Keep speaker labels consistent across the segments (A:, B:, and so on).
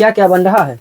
A: क्या क्या बन रहा है?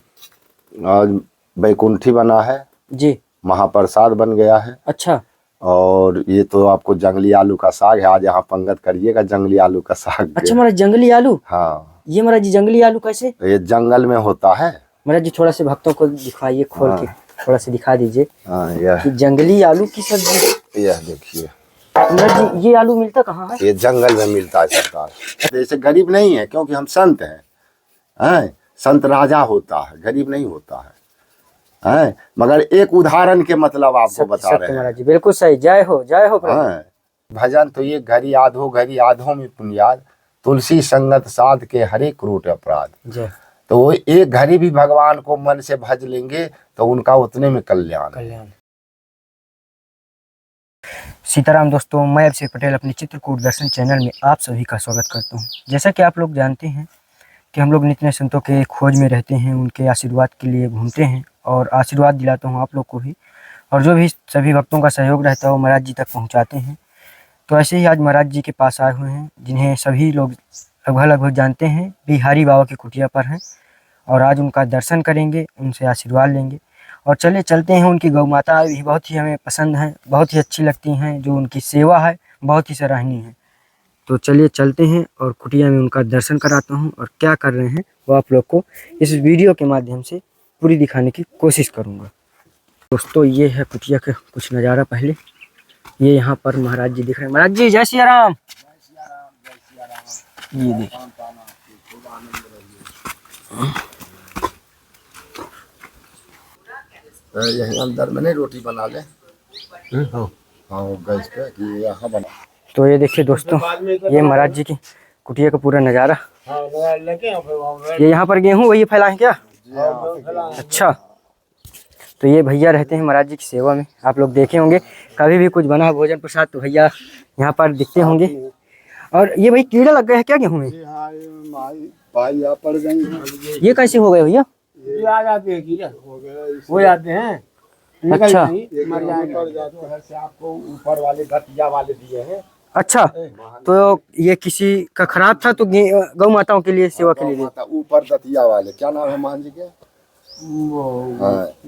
B: आज बैकुंठी बना है
A: जी।
B: महाप्रसाद बन गया है।
A: अच्छा।
B: और ये तो आपको जंगली आलू का साग है, आज यहाँ पंगत करिएगा जंगली आलू का साग।
A: अच्छा महाराज, जंगली आलू?
B: हाँ।
A: ये महाराज जी जंगली आलू कैसे?
B: ये जंगल में होता है
A: महाराज जी थोड़ा से भक्तों को दिखाइए, खोल के थोड़ा से दिखा दीजिए।
B: हाँ, यह
A: जंगली आलू की सब्जी।
B: यह देखिए
A: महाराज जी ये आलू मिलता कहाँ है?
B: ये जंगल में मिलता है सरकार। जैसे गरीब नहीं है, क्योंकि हम संत हैं, संत राजा होता है, गरीब नहीं होता है। मगर एक उदाहरण के मतलब आपको बता रहे हैं
A: महाराज जी, बिल्कुल सही। जय हो प्रभु।
B: भजन तो ये घड़ी आधो में पुण्याद, तुलसी संगत साध के हरे क्रूट अपराध।
A: जय।
B: तो वो एक घड़ी भी भगवान को मन से भज लेंगे तो उनका उतने में कल्याण।
A: सीताराम दोस्तों, मैं अभिषेक पटेल अपने चित्रकूट दर्शन चैनल में आप सभी का स्वागत करता हूं। जैसा कि आप लोग जानते हैं कि हम लोग नित्य संतों के खोज में रहते हैं, उनके आशीर्वाद के लिए घूमते हैं और आशीर्वाद दिलाता हूं आप लोग को भी, और जो भी सभी भक्तों का सहयोग रहता है वो महाराज जी तक पहुंचाते हैं। तो ऐसे ही आज महाराज जी के पास आए हुए हैं, जिन्हें सभी लोग लगभग जानते हैं, बिहारी बाबा की कुटिया पर हैं, और आज उनका दर्शन करेंगे, उनसे आशीर्वाद लेंगे। और चलिए चलते हैं। उनकी गौ माता भी बहुत ही हमें पसंद हैं, बहुत ही अच्छी लगती हैं, जो उनकी सेवा है बहुत ही सराहनीय है। तो चलिए चलते हैं और कुटिया में उनका दर्शन कराता हूं, और क्या कर रहे हैं वो आप लोग को इस वीडियो के माध्यम से पूरी दिखाने की कोशिश करूंगा। दोस्तों ये है कुटिया का कुछ नज़ारा। पहले ये यहाँ पर महाराज जी दिख रहे हैं। महाराज जी जय सिया राम। ये देखिए
B: यही अंदर में नहीं रोटी बना ले। हाँ गैस पे कि यहाँ बना।
A: तो ये देखिए दोस्तों, ये महाराज जी की कुटिया का पूरा नज़ारा। ये यहाँ पर गेहूँ वही फैलाएं क्या? अच्छा। तो ये भैया रहते हैं महाराज जी की सेवा में, आप लोग देखे होंगे कभी भी कुछ बना भोजन प्रसाद तो भैया यहाँ पर दिखते होंगे। और ये भाई कीड़े लग गए हैं क्या गेहूँ में? ये कैसे हो गए भैया?
C: ये आ जाते हैं कीड़े, हो जाते हैं।
A: अच्छा।
C: मर जाएंगे। आपको ऊपर वाले घटिया वाले दिए हैं।
A: अच्छा, तो ये किसी का खराब था तो गौ माताओं के लिए सेवा के लिए।
B: ऊपर दतिया वाले क्या नाम है मान जी के?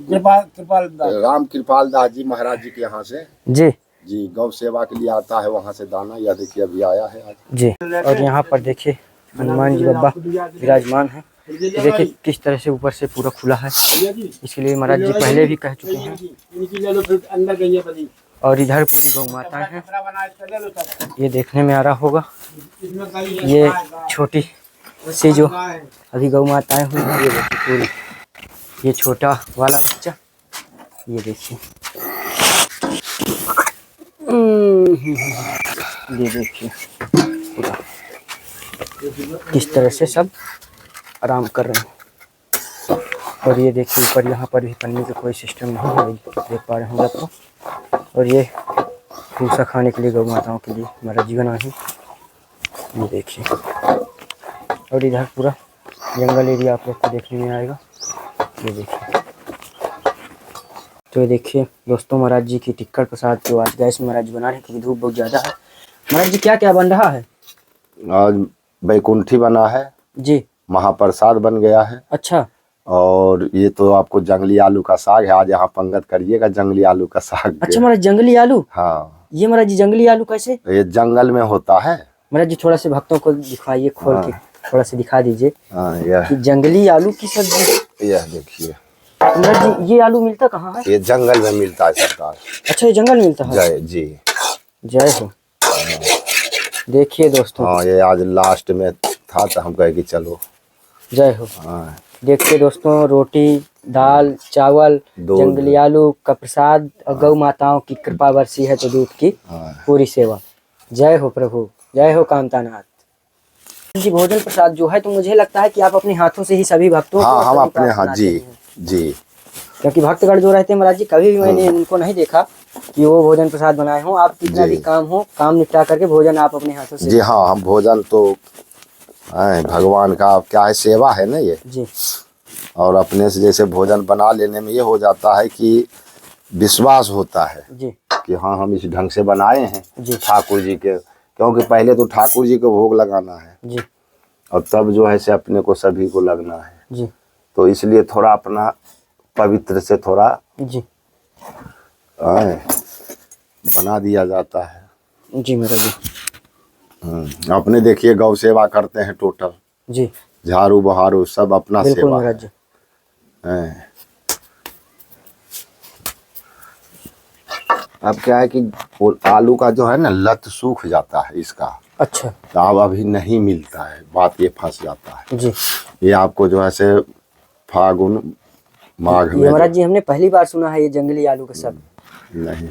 C: कृपाल
B: राम कृपाल दास जी महाराज जी के यहाँ से
A: जी
B: गौ सेवा के लिए आता है, वहाँ से दाना। यह देखिए अभी आया है आज
A: जी। और यहाँ पर देखिए हनुमान जी बाबा विराजमान है। देखिए किस तरह से ऊपर से पूरा खुला है, इसलिए महाराज जी पहले भी कह चुके हैं। और इधर पूरी गौ माताएं हैं, ये देखने में आ रहा होगा। ये छोटी सी जो अभी गौ माताएं हुई हैं, ये देखिए पूरी। ये छोटा वाला बच्चा, ये देखिए, ये देखिए पूरा किस तरह से सब आराम कर रहे हैं। और ये देखिए ऊपर यहाँ पर भी पन्नी का कोई सिस्टम नहीं है, देख पा रहे होंगे आपको। और ये भूसा खाने के लिए गौ माताओं के लिए महाराज जी बना है, ये देखिए। और इधर पूरा जंगल एरिया आप लोग को देखने में आएगा, ये देखिए। तो ये देखिए दोस्तों, महाराज जी की टिक्कर प्रसाद जो आज गैस में महाराज जी बना रहे हैं, क्योंकि धूप बहुत ज़्यादा है। महाराज जी क्या क्या बन रहा है?
B: आज बैकुंठी बना है
A: जी,
B: महाप्रसाद बन गया है।
A: अच्छा।
B: और ये तो आपको जंगली आलू का साग है, आज यहाँ पंगत करिएगा जंगली आलू का साग।
A: अच्छा महाराज, जंगली आलू?
B: हाँ।
A: ये महाराज जी जंगली आलू कैसे?
B: ये जंगल में होता है।
A: महाराज जी थोड़ा से भक्तों को दिखाइए, खोल के थोड़ा से दिखा दीजिए।
B: यह
A: जंगली आलू की सब्जी।
B: यह देखिए
A: महाराज जी ये आलू मिलता कहाँ है?
B: ये जंगल में मिलता है सरकार।
A: अच्छा, ये जंगल मिलता है।
B: जय जी।
A: जय हो। देखिए दोस्तों,
B: हाँ ये आज लास्ट में था तो हम कहे कि चलो।
A: जय हो।
B: हाँ
A: देखिए दोस्तों, रोटी दाल चावल जंगली आलू का प्रसाद, और गौ माताओं की कृपा बरसी है तो दूध की पूरी सेवा। जय हो प्रभु, जय हो कामतानाथ जी। भोजन प्रसाद जो है तो मुझे लगता है कि आप अपने हाथों से ही सभी भक्तों
B: हाँ हम अपने हाथ जी जी,
A: क्योंकि भक्तगण जो रहते हैं महाराज जी, कभी भी मैंने उनको नहीं देखा कि वो भोजन प्रसाद बनाए हों। आप कितना भी काम हो, काम निपटा करके भोजन आप अपने हाथों से।
B: जी हाँ, हम भोजन तो भगवान का क्या है, सेवा है ना ये
A: जी।
B: और अपने से जैसे भोजन बना लेने में ये हो जाता है कि विश्वास होता है
A: जी
B: कि हाँ हम इस ढंग से बनाए हैं
A: जी
B: ठाकुर जी के, क्योंकि पहले तो ठाकुर जी को भोग लगाना है
A: जी,
B: और तब जो है से अपने को सभी को लगना है।
A: जी।
B: तो इसलिए थोड़ा अपना पवित्र से थोड़ा
A: जी
B: बना दिया जाता है।
A: जी महाराज जी।
B: अपने देखिए गौ सेवा करते हैं टोटल,
A: जी
B: झाड़ू बहारू सब अपना
A: बिल्कुल
B: सेवा
A: महाराज जी।
B: है। अब क्या है कि वो आलू का जो है ना लत सूख जाता है इसका,
A: अच्छा
B: तो अब अभी नहीं मिलता है, बात ये फंस जाता है।
A: जी।
B: ये आपको जो है से फागुन माघ
A: ये
B: में
A: महाराज जी हमने पहली बार सुना है ये जंगली आलू का सब।
B: नहीं।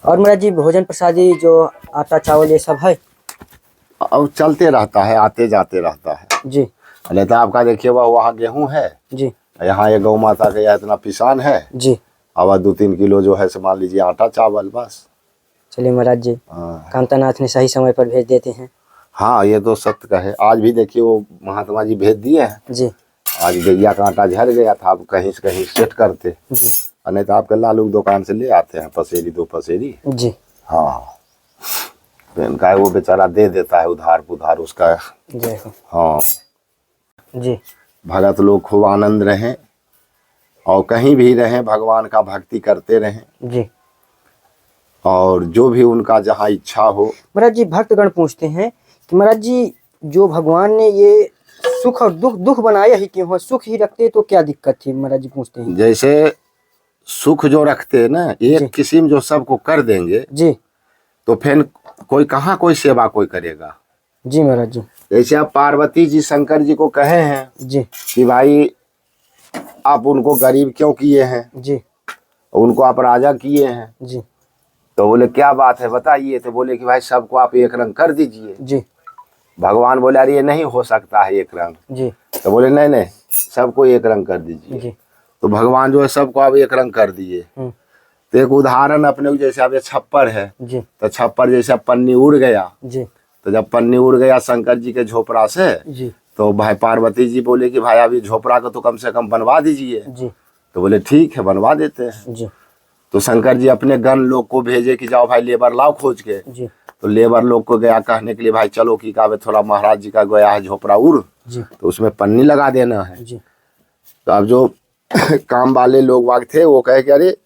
A: और महाराज जी भोजन प्रसादी जो आटा चावल ये सब है?
B: अब चलते रहता है, आते जाते रहता है।
A: जी
B: नहीं तो आपका देखिए वहाँ गेहूं है,
A: जी
B: यहाँ ये गौ माता का इतना पिसान है,
A: जी।
B: अब 2-3 किलो जो है से मान लीजिए आटा चावल बस।
A: चलिए महाराज जी,
B: हाँ
A: कांतानाथ ने सही समय पर भेज देते हैं।
B: हाँ, ये तो सत्य का है। आज भी देखिए वो महात्मा जी भेज दिए हैं।
A: जी
B: आज गैया का आटा झड़ गया था, आप कहीं से कहीं सेट करते,
A: जी
B: और नहीं तो आपके लालू की दुकान से ले आते हैं पसेरी 2 पसेरी।
A: जी।
B: हाँ, तो इनका वो बेचारा दे देता है उधार पुधार उसका।
A: जय हो।
B: हाँ,
A: जी
B: भगत लोग खूब आनंद रहें और कहीं भी रहें भगवान का भक्ति करते रहें,
A: जी।
B: और जो भी उनका जहाँ इच्छा हो।
A: महाराज जी भक्तगण पूछते हैं कि महाराज जी जो भगवान ने ये सुख और दुख, दुख बनाया ही क्यों है? सुख ही रखते तो क्या दिक्कत थी? महाराज जी पूछते हैं।
B: जैसे सुख जो रखते हैं ना,
A: जी।
B: एक किस्म जो सबको कर देंगे
A: जी
B: तो फिर कोई कहाँ कोई सेवा कोई करेगा।
A: जी महाराज जी।
B: जैसे आप पार्वती जी शंकर जी को कहे हैं
A: जी
B: कि भाई आप उनको गरीब क्यों किए हैं,
A: जी
B: उनको आप राजा किए हैं,
A: जी
B: तो बोले क्या बात है बताइए, तो बोले कि भाई सबको आप एक रंग कर दीजिए।
A: जी
B: भगवान बोले अरे ये नहीं हो सकता है एक रंग,
A: जी
B: तो बोले नहीं नहीं सबको एक रंग कर दीजिए।
A: जी।
B: तो भगवान जो है सबको आप एक रंग कर दिए। तो एक उदाहरण अपने को, जैसे अब ये छप्पर है,
A: जी
B: तो छप्पर जैसे अब पन्नी उड़ गया,
A: जी
B: तो जब पन्नी उड़ गया शंकर जी के झोपड़ा से,
A: जी
B: तो भाई पार्वती जी बोले कि भाई अभी झोपड़ा को तो कम से कम बनवा दीजिए।
A: जी
B: तो बोले ठीक है बनवा देते हैं।
A: जी
B: तो शंकर जी अपने गण लोग को भेजे कि जाओ भाई लेबर लाओ खोज के।
A: जी
B: तो लेबर लोग को गया कहने के लिए भाई चलो कि कावे थोड़ा महाराज जी का गया है झोपड़ा उड़,
A: जी
B: तो उसमें पन्नी लगा देना है।
A: जी
B: तो अब जो काम वाले लोग वाग थे वो कहे कि अरे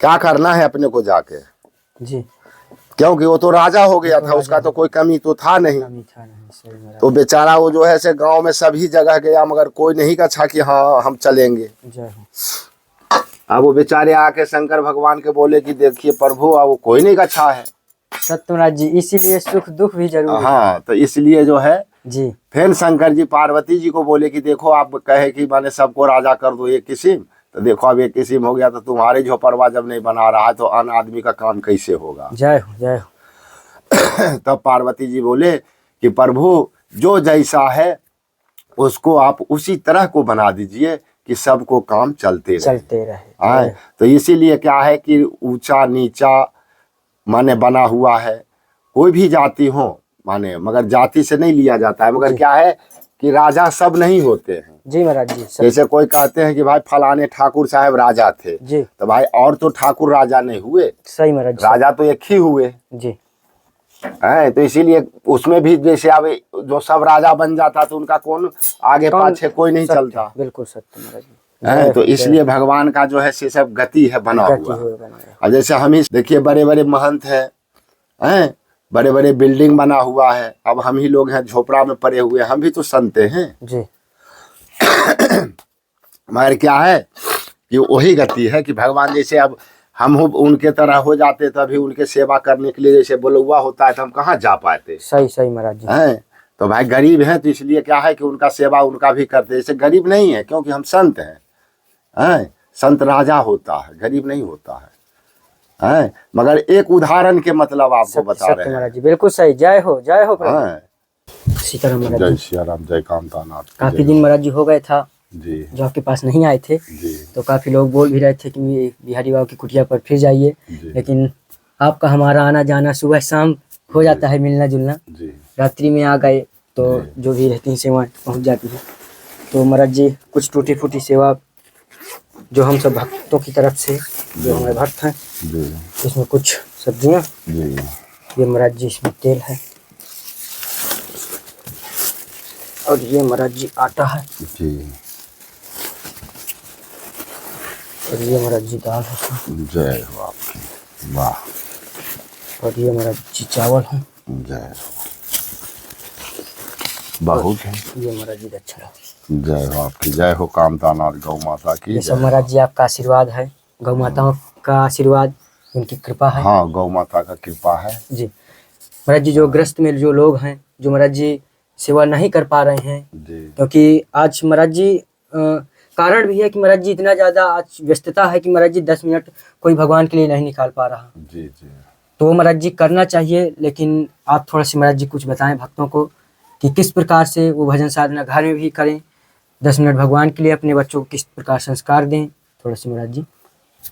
B: क्या करना है अपने को जाके,
A: जी।
B: क्योंकि वो तो राजा हो गया था, उसका तो कोई कमी तो था नहीं।
A: मीठा नहीं सही महाराज।
B: तो बेचारा वो जो है से गांव में सभी जगह गया, मगर कोई नहीं कहा कि हाँ हम चलेंगे।
A: जय हो।
B: अब वो बेचारे आके शंकर भगवान के बोले कि देखिए प्रभु अब वो कोई नहीं अच्छा है।
A: सत्य महाराज जी, इसीलिए सुख दुख भी जरूरी है।
B: हाँ, तो इसलिए जो है
A: जी
B: फिर शंकर जी पार्वती जी को बोले कि देखो आप कहे कि मैंने सबको राजा कर दो एक किस्म, तो देखो अब एक किस्म हो गया, तो तुम्हारे झोपड़वा जब नहीं बना रहा है तो अन्य आदमी का काम कैसे होगा।
A: जय हो जय हो।
B: तब पार्वती जी बोले कि प्रभु जो जैसा है उसको आप उसी तरह को बना दीजिए कि सबको काम चलते रहे। हाँ, तो इसीलिए क्या है कि ऊंचा नीचा माने बना हुआ है, कोई भी जाति हो माने, मगर जाति से नहीं लिया जाता है। मगर क्या है कि राजा सब नहीं होते हैं।
A: जी महाराज जी।
B: जैसे कोई कहते हैं कि भाई फलाने ठाकुर साहब राजा थे,
A: जी
B: तो भाई और तो ठाकुर राजा नहीं हुए,
A: सही महाराज जी।
B: राजा तो एक ही हुए
A: जी
B: है। तो इसीलिए उसमें भी जैसे अब जो सब राजा बन जाता तो उनका कौन आगे पाछे कोई नहीं चलता।
A: बिल्कुल सत्य महाराज जी।
B: है, तो इसलिए भगवान का जो है से सब गति है बना हुआ।
A: बनाया।
B: अब जैसे हम ही देखिए बड़े बड़े महंत हैं, बड़े बड़े बिल्डिंग बना हुआ है, अब हम ही लोग हैं झोपड़ा में पड़े हुए, हम भी तो संते हैं।
A: जी
B: मगर क्या है कि वही गति है कि भगवान जैसे अब हम उनके तरह हो जाते तो अभी उनके सेवा करने के लिए जैसे बुलवा होता है तो हम कहाँ जा पाते।
A: सही सही महाराज जी।
B: हैं, तो भाई गरीब हैं तो इसलिए क्या है कि उनका सेवा उनका भी करते। जैसे गरीब नहीं है क्योंकि हम संत हैं, संत राजा होता है, गरीब नहीं होता है। मगर एक उदाहरण के मतलब आपको बता रहे हैं
A: महाराज जी। बिल्कुल सही। जय हो जय हो प्रभु। सीताराम महाराज
B: जय
A: जी।
B: सिया राम, जय कांतानाथ।
A: काफी दिन महाराज जी हो गए था
B: जी
A: जो आपके पास नहीं आए थे,
B: जी
A: तो काफी लोग बोल भी रहे थे कि बिहारी बाबू की कुटिया पर फिर जाइए,
B: जी
A: लेकिन आपका हमारा आना जाना सुबह शाम हो जाता है, मिलना जुलना।
B: जी
A: रात्रि में आ गए तो जो भी रहती हैं सेवा पहुंच जाती है। तो महाराज जी कुछ टूटी फूटी सेवा जो हम सब भक्तों की तरफ से, जो हमारे भक्त हैं,
B: जी
A: इसमें कुछ सब्जियां,
B: जी
A: ये महाराज जी इसमें तेल है, और ये महाराज जी आटा है,
B: जी
A: और ये महाराज जी दाल है इसमें।
B: जय हो आपकी, वाह।
A: और ये महाराज जी चावल है।
B: जय हो, बहुत है।
A: ये महाराज जी दक्षिणा।
B: जय हो आपकी, जय हो कामतानाथ गौ माता की।
A: ये सब महाराज जी आपका आशीर्वाद है, गौ माताओं का आशीर्वाद, उनकी कृपा है।
B: हाँ, गौ माता का कृपा है
A: जी महाराज जी। जो ग्रस्त में जो लोग हैं, जो महाराज जी सेवा नहीं कर पा रहे हैं,
B: जी।
A: क्योंकि आज महाराज जी कारण भी है कि महाराज जी इतना ज़्यादा आज व्यस्तता है कि महाराज जी 10 मिनट कोई भगवान के लिए नहीं निकाल पा रहा।
B: जी जी।
A: तो महाराज जी करना चाहिए, लेकिन आप थोड़ा सी महाराज जी कुछ बताएं भक्तों को कि किस प्रकार से वो भजन साधना घर में भी करें, 10 मिनट भगवान के लिए अपने बच्चों को किस प्रकार संस्कार दें, थोड़ा सी महाराज जी।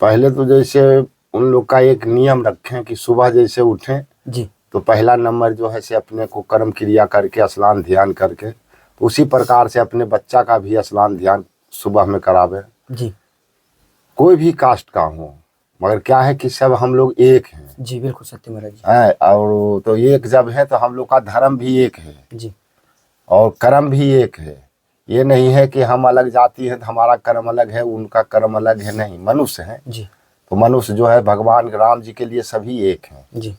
B: पहले तो जैसे उन लोग का एक नियम रखें कि सुबह जैसे उठें
A: जी
B: तो पहला नंबर जो है से अपने को कर्म क्रिया करके स्नान ध्यान करके, तो उसी प्रकार से अपने बच्चा का भी स्नान ध्यान सुबह में करावे।
A: जी
B: कोई भी कास्ट का हो, मगर क्या है कि सब हम लोग एक हैं।
A: जी बिल्कुल सत्य महाराज जी।
B: है, और तो एक जब है तो हम लोग का धर्म भी एक है
A: जी
B: और कर्म भी एक है। ये नहीं है कि हम अलग जाति हैं तो हमारा कर्म अलग है, उनका कर्म अलग है, नहीं, मनुष्य हैं।
A: जी
B: तो मनुष्य जो है भगवान राम जी के लिए सभी एक हैं।
A: जी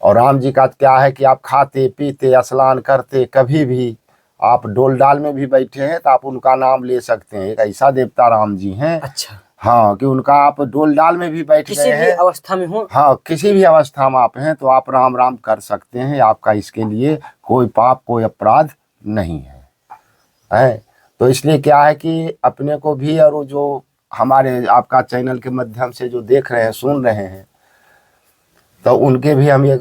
B: और राम जी का क्या है कि आप खाते पीते स्नान करते, कभी भी आप डोल डाल में भी बैठे हैं तो आप उनका नाम ले सकते हैं। एक ऐसा देवता राम जी हैं।
A: अच्छा,
B: हाँ, कि उनका आप डोल डाल में भी बैठ
A: किसी
B: गए
A: भी
B: हैं,
A: अवस्था में हो।
B: हाँ, किसी भी अवस्था में आप हैं तो आप राम राम कर सकते हैं। आपका इसके लिए कोई पाप कोई अपराध नहीं है। तो इसलिए क्या है कि अपने को भी और वो जो हमारे आपका चैनल के माध्यम से जो देख रहे हैं सुन रहे हैं, तो उनके भी हम ये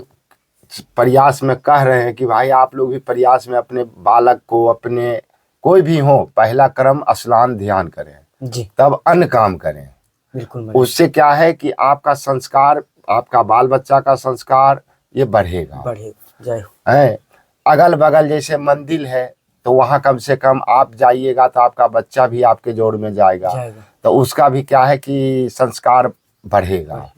B: प्रयास में कह रहे हैं कि भाई आप लोग भी प्रयास में अपने बालक को, अपने कोई भी हो, पहला क्रम स्नान ध्यान करें,
A: जी
B: तब अन्य काम करें।
A: बिल्कुल महाराज।
B: उससे क्या है कि आपका संस्कार, आपका बाल बच्चा का संस्कार ये बढ़ेगा।
A: बढ़ेगा। जय हो।
B: है, अगल बगल जैसे मंदिर है तो वहाँ कम से कम आप जाइएगा तो आपका बच्चा भी आपके जोड़ में जाएगा, तो उसका भी क्या है कि संस्कार बढ़ेगा।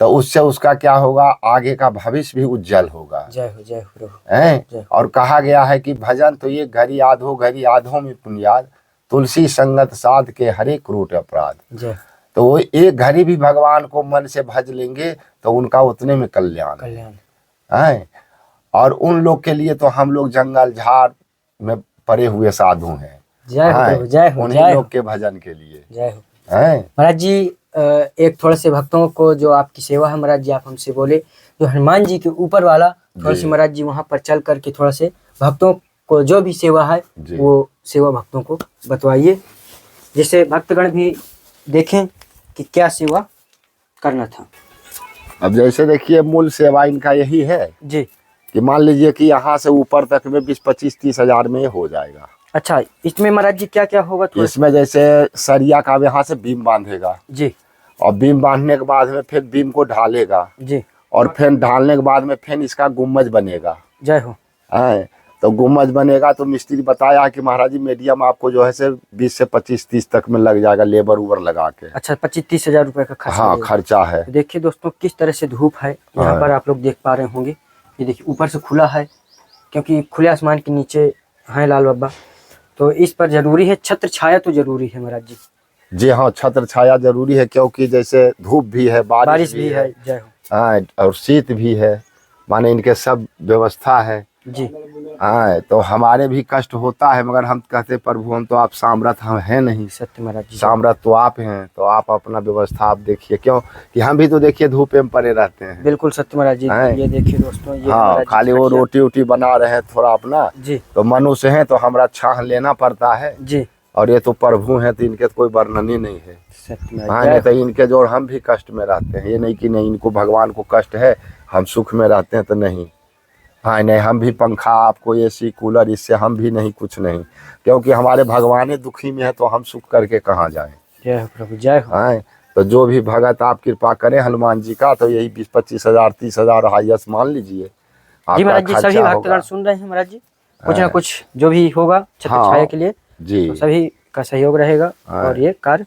B: तो उससे उसका क्या होगा, आगे का भविष्य भी उज्जवल होगा।
A: जय हो जय हो
B: है। और कहा गया है कि भजन तो ये घड़ी आधो घड़ी आधो में पुण्याद, तुलसी संगत साध के हरे क्रूट अपराध।
A: जय।
B: तो वो एक घड़ी भी भगवान को मन से भज लेंगे तो उनका उतने में कल्याण है। और उन लोग के लिए तो हम लोग जंगल झाड़ में पड़े हुए साधु हैं।
A: जय हो जय हो।
B: उन्हीं लोग के भजन के लिए
A: जय हो।
B: है
A: महाराज जी। एक थोड़े से भक्तों को जो आपकी सेवा है महाराज जी, आप हमसे बोले जो हनुमान जी के ऊपर वाला थोड़ा से महाराज जी वहाँ पर चल करके थोड़ा से भक्तों को जो भी सेवा है वो सेवा भक्तों को बतवाइए, जिससे भक्तगण भी देखें कि क्या सेवा करना था।
B: अब जैसे देखिए मूल सेवा इनका यही है
A: जी
B: कि मान लीजिए कि यहाँ से ऊपर तक में 20-25-30 हजार में हो जाएगा।
A: अच्छा, इसमें महाराज जी क्या क्या होगा?
B: इसमें जैसे सरिया का यहाँ से बीम बांधेगा
A: जी,
B: और बीम बांधने के बाद में फिर बीम को ढालेगा
A: जी,
B: और फिर ढालने के बाद में फिर इसका गुम्बज बनेगा।
A: जय हो।
B: है, तो गुम्बज बनेगा तो मिस्त्री बताया कि महाराज जी मीडियम आपको जो है से 20 से 25-30 तक में लग जाएगा लेबर उबर लगा के।
A: अच्छा, 25-30 हजार रुपए का खर्चा।
B: हाँ, खर्चा है।
A: देखिए दोस्तों किस तरह से धूप है यहाँ पर, आप लोग देख पा रहे होंगे। ये देखिए ऊपर से खुला है, क्योंकि खुले आसमान के नीचे हैं लाल बाबा, तो इस पर जरूरी है छत्र छाया तो जरूरी है महाराज जी।
B: जी हाँ, छत्र छाया जरूरी है, क्योंकि जैसे धूप भी है, बारिश भी है।
A: जय हो।
B: हाँ, और शीत भी है, माने इनके सब व्यवस्था है
A: जी।
B: हाँ, तो हमारे भी कष्ट होता है, मगर हम कहते प्रभु हम तो आप सामर्थ हम हैं नहीं।
A: सत्य महाराज जी,
B: सामर्थ तो आप हैं, तो आप अपना व्यवस्था आप देखिए, क्यों कि हम भी तो देखिए धूप में पड़े रहते हैं।
A: बिल्कुल सत्य महाराज जी। ये देखिए दोस्तों, ये
B: हाँ, खाली वो रोटी वोटी बना रहे हैं थोड़ा अपना
A: जी,
B: तो मनुष्य हैं तो हमारा छाह लेना पड़ता है
A: जी,
B: और ये तो प्रभु हैं तो इनके तो कोई वर्णन ही नहीं है।
A: सत्य
B: हाँ, नहीं तो इनके जोड़ हम भी कष्ट में रहते हैं। ये नहीं कि नहीं इनको भगवान को कष्ट है हम सुख में रहते हैं, तो नहीं। हाँ, नहीं, हम भी पंखा आपको एसी कूलर इससे हम भी नहीं, कुछ नहीं, क्योंकि हमारे भगवान दुखी में है तो हम सुख करके कहाँ जाएं।
A: जय हो प्रभु, जय हो।
B: हाँ, तो जो भी भगत आप कृपा करें हनुमान जी का, तो यही 20-25 हजार 30 हजार हाईएस्ट मान लीजिए।
A: जी महाराज जी, सभी भक्तगण सुन रहे हैं महाराज जी, कुछ ना कुछ जो भी होगा छत्र छाया के लिए
B: जी,
A: तो सभी का सहयोग रहेगा और ये कार्य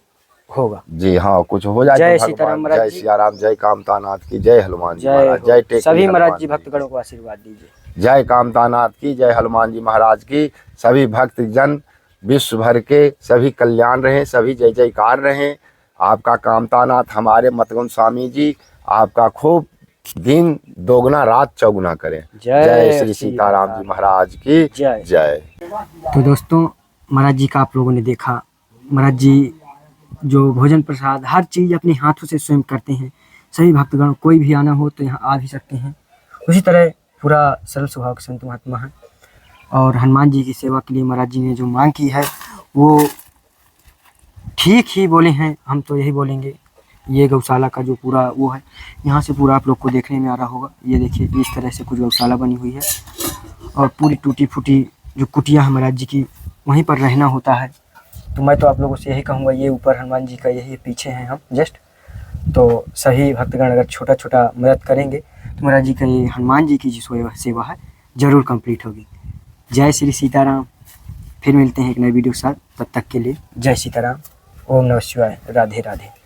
A: होगा।
B: जी हाँ, कुछ हो जाए।
A: जय सीताराम महाराज
B: जय
A: जी,
B: सिया राम, जय कामतानाथ की, जय हनुमान जी
A: जय
B: महाराज, जय टेक
A: सभी महाराज जी भक्तगणों को आशीर्वाद दीजिए।
B: जय कामतानाथ की, जय हनुमान जी महाराज की। सभी भक्त जन विश्व भर के सभी कल्याण रहे, सभी जय जयकार रहे। आपका कामतानाथ हमारे मतगुण स्वामी जी आपका खूब दिन दोगुना रात चौगुना करें। जय श्री सीताराम जी महाराज की
A: जय।
B: जय।
A: तो दोस्तों, महाराज जी का आप लोगों ने देखा। महाराज जी जो भोजन प्रसाद हर चीज़ अपने हाथों से स्वयं करते हैं। सभी भक्तगण कोई भी आना हो तो यहाँ आ भी सकते हैं। उसी तरह पूरा सरल स्वभाव के संत महात्मा हैं। और हनुमान जी की सेवा के लिए महाराज जी ने जो मांग की है वो ठीक ही बोले हैं। हम तो यही बोलेंगे। ये गौशाला का जो पूरा वो है, यहाँ से पूरा आप लोग को देखने में आ रहा होगा। ये देखिए इस तरह से कुछ गौशाला बनी हुई है और पूरी टूटी फूटी जो कुटिया है महाराज जी की, वहीं पर रहना होता है। तो मैं तो आप लोगों से यही कहूँगा, ये ऊपर हनुमान जी का यही पीछे हैं हम जस्ट। तो सही भक्तगण अगर छोटा छोटा मदद करेंगे तो महाराज जी का ये हनुमान जी की जो सेवा है ज़रूर कंप्लीट होगी। जय श्री सीताराम। फिर मिलते हैं एक नए वीडियो के साथ। तब तक के लिए जय सीताराम। ओम नमः शिवाय। राधे राधे।